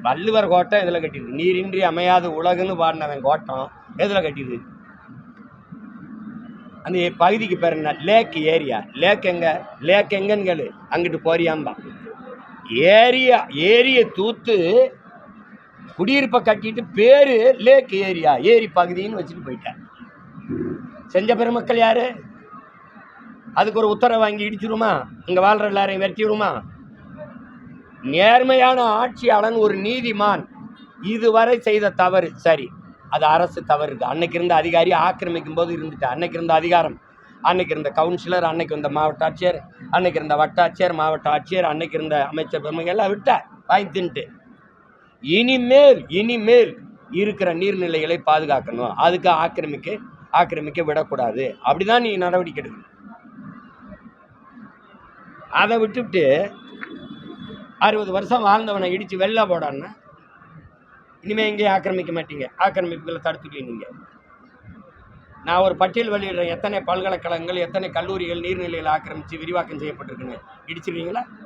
வள்ளுவர் கோட்டம் எதில் கட்டிடுது? நீரின்றி அமையாது உலகுன்னு பாடினவன் கோட்டம் எதில் கட்டிடுது? அந்த பகுதிக்கு பேர் என்ன? லேக் ஏரியா. லேக் எங்கன்னு கேளு, அங்கிட்டு போறியாம்பான். ஏரியை தூத்து குடியிருப்பை கட்டிட்டு பேரு லேக் ஏரியா, ஏரி பகுதின்னு வச்சுட்டு போயிட்டேன். செஞ்ச பெருமக்கள் யாரு? அதுக்கு ஒரு உத்தரவு வாங்கி இடிச்சிருமா? இங்க வாழ்ற எல்லாரையும் வெட்டிடுமா? நேர்மையான ஆட்சியாளன் ஒரு நீதிமான் இதுவரை செய்த தவறு சரி, அது அரசு தவறு இருக்கு. அன்னைக்கு இருந்த அதிகாரி ஆக்கிரமிக்கும் போது இருந்துட்டு, அன்னைக்கு இருந்த அதிகாரம், அன்னைக்கு இருந்த கவுன்சிலர், அன்னைக்கு இருந்த மாவட்ட ஆட்சியர், அன்னைக்கு இருந்த வட்டாட்சியர், மாவட்ட ஆட்சியர், அன்னைக்கு இருந்த அமைச்சர் பெருமைகள் எல்லாம் விட்ட வாங்கி தின்ட்டு, இனிமேல் இருக்கிற நீர்நிலைகளை பாதுகாக்கணும். அதுக்கு ஆக்கிரமிக்க விடக்கூடாது. அப்படிதான் நீ நடவடிக்கை எடுக்கணும். அதை விட்டுவிட்டு 60 வருஷம் வாழ்ந்தவனை இடித்து வெளில போடான்னா இனிமேல் எங்கேயும் ஆக்கிரமிக்க மாட்டீங்க. ஆக்கிரமிப்புகளை தடுத்துட்டீங்க நீங்கள். நான் ஒரு பட்டியல் வெளியிடுறேன், எத்தனை பல்கலைக்கழகங்கள், எத்தனை கல்லூரிகள் நீர்நிலையில் ஆக்கிரமித்து விரிவாக்கம் செய்யப்பட்டிருக்குன்னு. இடிச்சிருவீங்களா?